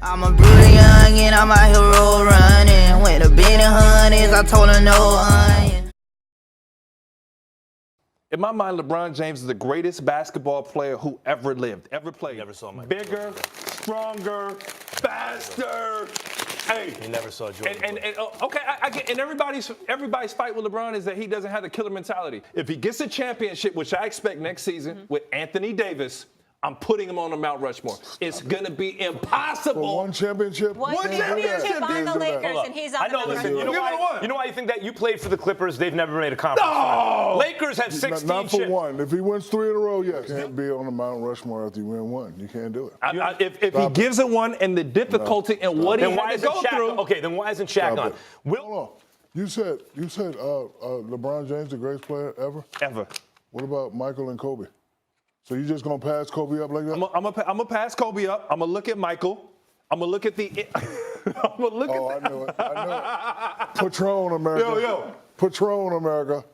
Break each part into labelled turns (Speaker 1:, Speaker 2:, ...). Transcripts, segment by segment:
Speaker 1: I'm a brutal young and I'm out here road running. Went to Benny Hunters, I told her no onion.
Speaker 2: In my mind, LeBron James is the greatest basketball player who ever lived, ever played.
Speaker 3: Never saw Michael
Speaker 2: Bigger,
Speaker 3: Jordan.
Speaker 2: stronger, faster. Hey,
Speaker 3: You never saw Jordan.
Speaker 2: Okay, I get. And everybody's fight with LeBron is that he doesn't have the killer mentality. If he gets a championship, which I expect next season with Anthony Davis, I'm putting him on the Mount Rushmore. It's going to be impossible.
Speaker 4: For one championship?
Speaker 5: One championship on the Lakers, and he's on the Mount
Speaker 3: Listen,
Speaker 5: Rushmore.
Speaker 3: you know why you think that? You played for the Clippers. They've never made a conference.
Speaker 2: No!
Speaker 3: Lakers have 16
Speaker 4: Not for
Speaker 3: chips.
Speaker 4: one. If he wins 3 in a row, yes. You can't be on the Mount Rushmore after you win one. You can't do it.
Speaker 2: If he gives it one and the difficulty and what he
Speaker 3: Then why
Speaker 2: had to
Speaker 3: isn't
Speaker 2: go
Speaker 3: Shaq?
Speaker 2: through.
Speaker 3: Okay, then why isn't Shaq on?
Speaker 4: Hold on. You said LeBron James the greatest player ever?
Speaker 2: Ever.
Speaker 4: What about Michael and Kobe? So you just gonna pass Kobe up like that?
Speaker 2: I'm gonna pass Kobe up. I'm gonna look at Michael. I'm gonna look at the. I'm gonna look at.
Speaker 4: I knew it. Patron America.
Speaker 2: Yo.
Speaker 4: Patron America.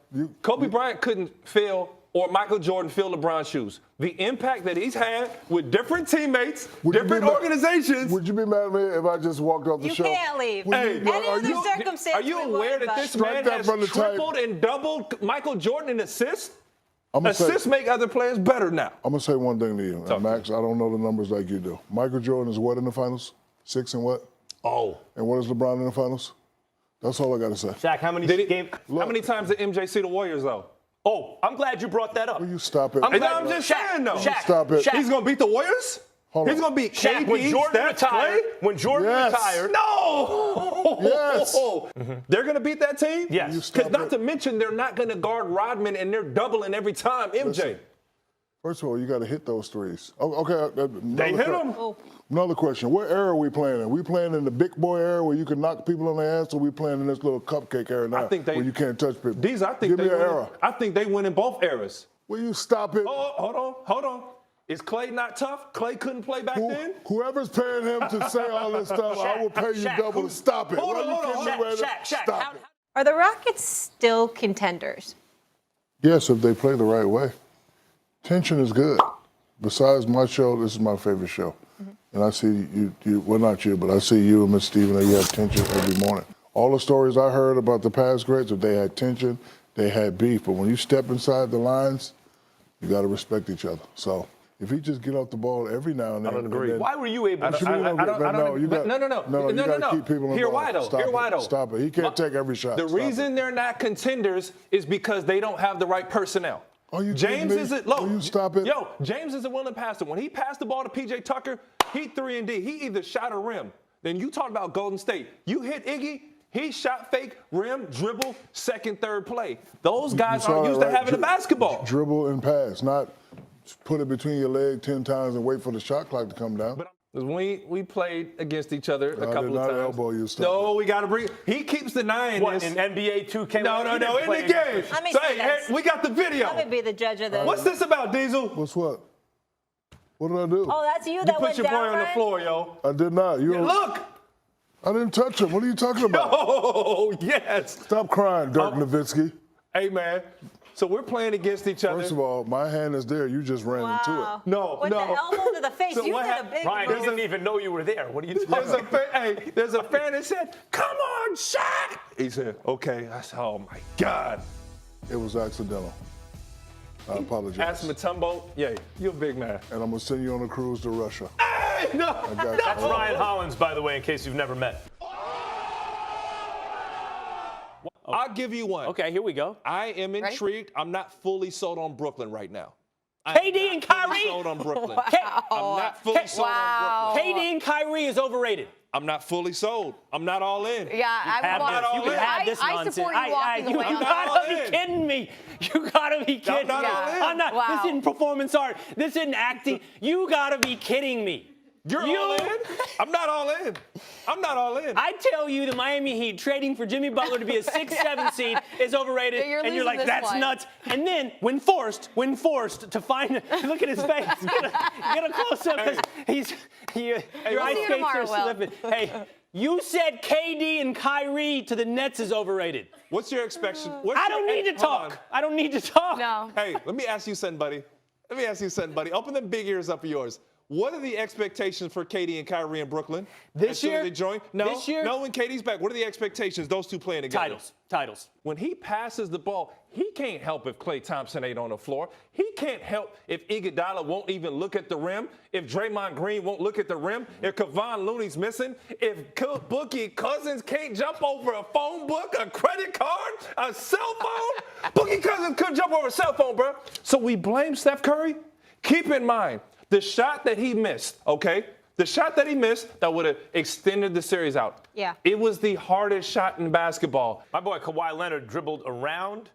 Speaker 2: Kobe Bryant couldn't fill, or Michael Jordan fill LeBron's shoes. The impact that he's had with different teammates, different organizations.
Speaker 4: Would you be mad at me if I just walked off the show?
Speaker 5: You can't leave.
Speaker 2: Hey,
Speaker 5: Any other circumstance,
Speaker 2: are you aware that this man has tripled and doubled Michael Jordan in assists? Assists make other players better now.
Speaker 4: I'm going to say one thing to you, Max. I don't know the numbers like you do. Michael Jordan is what in the finals? 6 and what?
Speaker 3: Oh.
Speaker 4: And what is LeBron in the finals? That's all I got to say.
Speaker 3: Shaq, how many
Speaker 2: times did MJ see the Warriors, though?
Speaker 3: Oh, I'm glad you brought that up.
Speaker 4: Will you stop it?
Speaker 2: I'm just saying, though.
Speaker 4: Stop it.
Speaker 2: He's going to beat the Warriors? He's going to beat
Speaker 3: Shaq,
Speaker 2: KD,
Speaker 3: when Jordan
Speaker 2: Steph,
Speaker 3: retired.
Speaker 2: Clay?
Speaker 3: When Jordan retired.
Speaker 2: No!
Speaker 4: Yes.
Speaker 2: They're going to beat that team?
Speaker 3: Yes.
Speaker 2: Because not to mention, they're not going to guard Rodman, and they're doubling every time. MJ.
Speaker 4: Listen, first of all, you got to hit those threes. Okay.
Speaker 2: They hit them.
Speaker 4: Another question. What era are we playing in? We playing in the big boy era where you can knock people on their ass, or we playing in this little cupcake era now where you can't touch people? Give me an era.
Speaker 2: I think they win in both eras.
Speaker 4: Will you stop it?
Speaker 2: Oh, hold on. Is Clay not tough? Clay couldn't play back then?
Speaker 4: Whoever's paying him to say all this stuff, I will pay you double to stop it.
Speaker 2: Hold on.
Speaker 4: Stop it.
Speaker 5: Are the Rockets still contenders?
Speaker 4: Yes, if they play the right way. Tension is good. Besides my show, this is my favorite show. And I see you, well, not you, but I see you and Miss Stephen, and you have tension every morning. All the stories I heard about the past greats, if they had tension, they had beef. But when you step inside the lines, you got to respect each other. So if he just get off the ball every now and then.
Speaker 3: I don't agree. Why were you able to?
Speaker 2: No.
Speaker 4: You got to keep people involved.
Speaker 2: Here, why though?
Speaker 4: Stop it. He can't take every shot.
Speaker 2: The reason they're not contenders is because they don't have the right personnel.
Speaker 4: Are you
Speaker 2: James isn't low.
Speaker 4: Will you stop it?
Speaker 2: Yo, James isn't willing to pass it. When he passed the ball to PJ Tucker, he 3-and-D. He either shot or rim. Then you talk about Golden State. You hit Iggy, he shot fake, rim, dribble, second, third play. Those guys aren't used to having a basketball.
Speaker 4: Dribble and pass, not put it between your leg 10 times and wait for the shot clock to come down.
Speaker 2: When we played against each other a couple of times.
Speaker 4: Elbow you.
Speaker 2: No, we got to bring. He keeps denying
Speaker 3: what,
Speaker 2: this.
Speaker 3: in NBA 2K?
Speaker 2: No, in the game.
Speaker 5: Let me
Speaker 2: So,
Speaker 5: see this.
Speaker 2: we got the video.
Speaker 5: Let me be the judge of this.
Speaker 2: What's this about, Diesel?
Speaker 4: What's what? What did I do?
Speaker 5: Oh, that's you
Speaker 2: You
Speaker 5: that
Speaker 2: put
Speaker 5: went
Speaker 2: your boy
Speaker 5: down,
Speaker 2: on the
Speaker 5: Ryan?
Speaker 2: floor, yo.
Speaker 4: I did not.
Speaker 2: Look.
Speaker 4: I didn't touch him. What are you talking about?
Speaker 2: Oh, yes.
Speaker 4: Stop crying, Dirk Nowitzki.
Speaker 2: Hey, man. So we're playing against each other.
Speaker 4: First of all, my hand is there. You just ran into it.
Speaker 2: No.
Speaker 5: With the elbow to the face,
Speaker 2: So
Speaker 5: you
Speaker 2: what
Speaker 5: did a big
Speaker 3: Ryan
Speaker 5: move.
Speaker 3: doesn't even know you were there. What are you talking about?
Speaker 2: There's a fan that said, "Come on, Shaq." He said, "Okay." I said, "Oh my God."
Speaker 4: It was accidental. I apologize.
Speaker 2: Ask Mutombo. Yeah, you're a big man.
Speaker 4: And I'm going to send you on a cruise to Russia.
Speaker 2: Hey, no.
Speaker 3: That's Ryan Hollins, by the way, in case you've never met.
Speaker 2: I'll give you one.
Speaker 3: Okay, here we go.
Speaker 2: I am intrigued. I'm not fully sold on Brooklyn right now.
Speaker 3: KD and Kyrie.
Speaker 2: Sold on Brooklyn.
Speaker 5: Wow.
Speaker 2: I'm not fully sold on Brooklyn.
Speaker 3: KD and Kyrie is overrated.
Speaker 2: I'm not fully sold. I'm not all in.
Speaker 6: Yeah,
Speaker 3: You can have this
Speaker 6: I
Speaker 3: nonsense.
Speaker 6: support you walking away.
Speaker 3: You gotta be kidding me. You gotta be kidding me. I'm not.
Speaker 6: Wow.
Speaker 3: This isn't performance art. This isn't acting. You gotta be kidding me.
Speaker 2: You're all in? I'm not all in. I'm not all in.
Speaker 3: I tell you, the Miami Heat trading for Jimmy Butler to be a 6-7 seed is overrated, and you're like, that's nuts. And then, when forced to find, look at his face. Get a close up because your ice skates are slipping. Hey, you said KD and Kyrie to the Nets is overrated.
Speaker 2: What's your expectation?
Speaker 3: I don't need to talk. I don't need to talk.
Speaker 6: No.
Speaker 2: Hey, let me ask you something, buddy. Open them big ears up of yours. what are the expectations for KD and Kyrie in Brooklyn?
Speaker 3: This
Speaker 2: as soon
Speaker 3: year?
Speaker 2: as they join? No,
Speaker 3: This year?
Speaker 2: no, when KD's back, what are the expectations, those two playing together?
Speaker 3: Titles.
Speaker 2: When he passes the ball, he can't help if Klay Thompson ain't on the floor. He can't help if Iguodala won't even look at the rim, if Draymond Green won't look at the rim, if Kevon Looney's missing, if Boogie Cousins can't jump over a phone book, a credit card, a cell phone. Boogie Cousins couldn't jump over a cell phone, bro. So we blame Steph Curry? Keep in mind, the shot that he missed, okay? The shot that he missed that would have extended the series out.
Speaker 5: Yeah.
Speaker 2: It was the hardest shot in basketball.
Speaker 6: My boy Kawhi Leonard dribbled around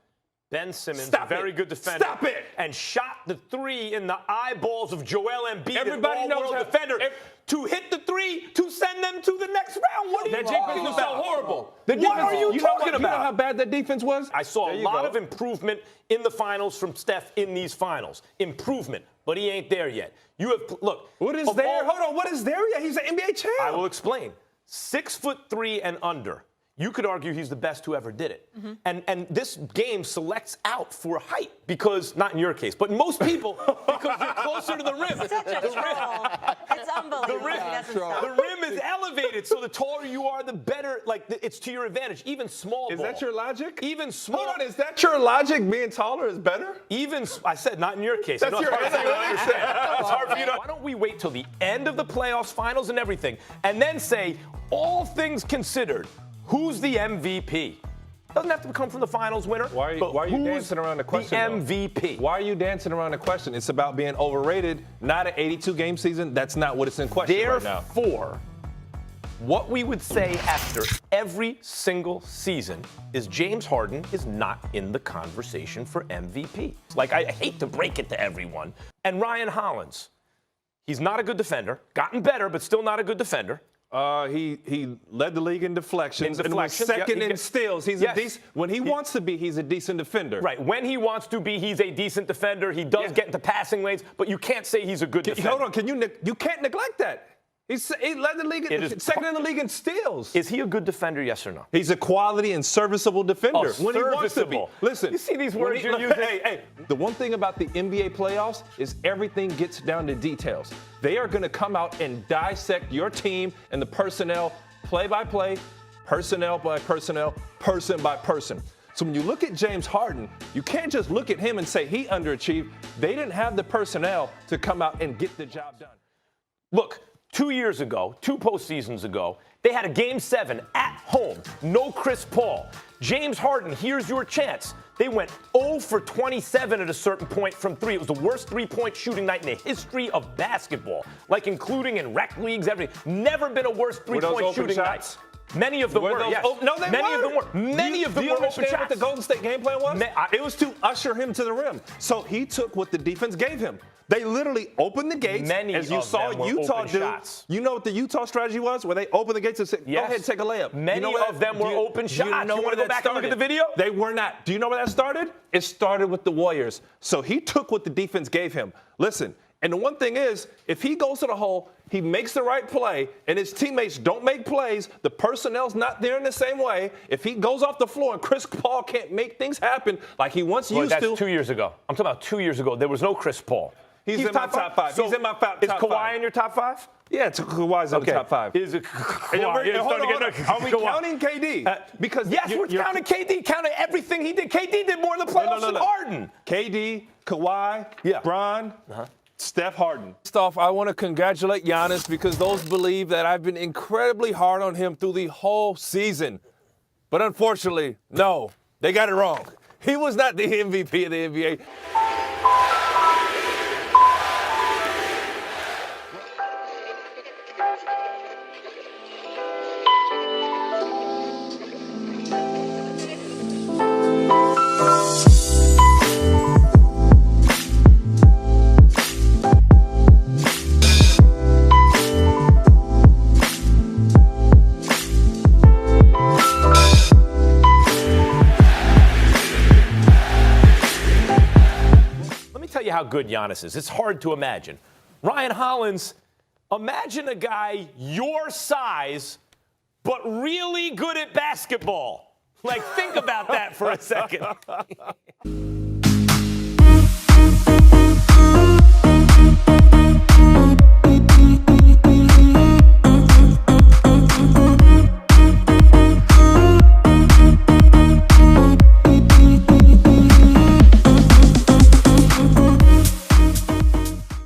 Speaker 6: Ben Simmons,
Speaker 2: Stop
Speaker 6: a very
Speaker 2: it.
Speaker 6: good defender,
Speaker 2: Stop it.
Speaker 6: and shot the three in the eyeballs of Joel Embiid,
Speaker 2: Everybody
Speaker 6: an
Speaker 2: knows
Speaker 6: all-world
Speaker 2: how-
Speaker 6: defender, to hit the three to send them to the next round. What are you
Speaker 2: That
Speaker 6: talking
Speaker 2: defense was so
Speaker 6: about?
Speaker 2: horrible.
Speaker 6: What are you talking
Speaker 2: You know
Speaker 6: about?
Speaker 2: how bad that defense was?
Speaker 6: I saw
Speaker 2: There
Speaker 6: a
Speaker 2: you
Speaker 6: lot
Speaker 2: go.
Speaker 6: of improvement in the finals from Steph in these finals. Improvement, but he ain't there yet. You have look.
Speaker 2: What is
Speaker 6: of
Speaker 2: there?
Speaker 6: all-
Speaker 2: Hold on. What is there yet? He's an NBA champ.
Speaker 6: I will explain. 6'3" and under. You could argue he's the best who ever did it. And this game selects out for height because, not in your case, but most people, because you're closer to the rim.
Speaker 5: Such a troll. It's unbelievable.
Speaker 6: The rim,
Speaker 5: He doesn't stop.
Speaker 6: the rim is elevated, so the taller you are, the better. Like it's to your advantage. Even small
Speaker 2: Is
Speaker 6: ball.
Speaker 2: that your logic?
Speaker 6: Even small.
Speaker 2: Hold on. Is that your logic? Being taller is better?
Speaker 6: Even I said not in your case.
Speaker 2: That's
Speaker 6: I know
Speaker 2: your
Speaker 6: it's hard for you to
Speaker 2: analytics.
Speaker 6: understand. It's hard for you to. Why don't we wait till the end of the playoffs, finals, and everything, and then say, all things considered, who's the MVP? Doesn't have to come from the finals winner.
Speaker 2: Why
Speaker 6: but
Speaker 2: are you
Speaker 6: who's
Speaker 2: dancing around the question?
Speaker 6: The MVP.
Speaker 2: Why are you dancing around the question? It's about being overrated, not an 82-game season. That's not what it's in question right now.
Speaker 6: Therefore, what we would say after every single season is James Harden is not in the conversation for MVP. Like, I hate to break it to everyone. And Ryan Hollins, he's not a good defender. Gotten better, but still not a good defender.
Speaker 2: He led the league in deflections. And was second in steals. He's a decent. When he wants to be, he's a decent defender.
Speaker 6: Right. When he wants to be, he's a decent defender. He does get into passing lanes, but you can't say he's a good defender.
Speaker 2: Hold on. You can't neglect that. He led the league, second in the league in steals.
Speaker 6: Is he a good defender, yes or no?
Speaker 2: He's a quality and serviceable defender.
Speaker 6: Oh,
Speaker 2: when he wants to be.
Speaker 6: serviceable.
Speaker 2: Listen.
Speaker 6: You see these words you're using?
Speaker 2: Hey, the one thing about the NBA playoffs is everything gets down to details. They are going to come out and dissect your team and the personnel play by play, personnel by personnel, person by person. So when you look at James Harden, you can't just look at him and say he underachieved. They didn't have the personnel to come out and get the job done.
Speaker 6: Look, 2 years ago, 2 postseasons ago, they had a Game 7 at home. No Chris Paul. James Harden, here's your chance. They went 0 for 27 at a certain point from 3. It was the worst three-point shooting night in the history of basketball, like including in rec leagues, everything. Never been a worse three-point shooting night. Many of them were, yes.
Speaker 2: No, they
Speaker 6: Many
Speaker 2: weren't.
Speaker 6: of them were. Many of them
Speaker 2: Do you
Speaker 6: were open
Speaker 2: understand
Speaker 6: shots.
Speaker 2: what the Golden State game plan was? It was to usher him to the rim. So he took what the defense gave him. They literally opened the gates.
Speaker 6: Many
Speaker 2: as you
Speaker 6: of
Speaker 2: saw
Speaker 6: them were
Speaker 2: Utah
Speaker 6: open
Speaker 2: do.
Speaker 6: shots.
Speaker 2: You know what the Utah strategy was? Where they opened the gates and said, go ahead and take a layup.
Speaker 6: Many of them were open shots. You
Speaker 2: know
Speaker 6: wanna
Speaker 2: where
Speaker 6: go
Speaker 2: that
Speaker 6: back and look at the video?
Speaker 2: They were not. Do you know where that started? It started with the Warriors. So he took what the defense gave him. Listen, and the one thing is, if he goes to the hole, he makes the right play, and his teammates don't make plays, the personnel's not there in the same way. If he goes off the floor and Chris Paul can't make things happen like he once used
Speaker 6: that's
Speaker 2: to.
Speaker 6: 2 years ago. I'm talking about 2 years ago. There was no Chris Paul.
Speaker 2: He's in my top five.
Speaker 6: So
Speaker 2: He's in my top
Speaker 6: Is
Speaker 2: five.
Speaker 6: Kawhi in your top 5?
Speaker 2: Yeah, Kawhi's in the top 5.
Speaker 6: Is it
Speaker 2: Hold on.
Speaker 6: Kawhi?
Speaker 2: Are we counting KD? Because
Speaker 6: Yes, we're counting KD. Counting everything he did. KD did more in the playoffs than Harden.
Speaker 2: KD, Kawhi, Bron, Steph Harden.
Speaker 7: First off, I want to congratulate Giannis because those believe that I've been incredibly hard on him through the whole season. But unfortunately, no, they got it wrong. He was not the MVP of the NBA.
Speaker 6: How good Giannis is. It's hard to imagine. Ryan Hollins, imagine a guy your size, but really good at basketball. Like, think about that for a second.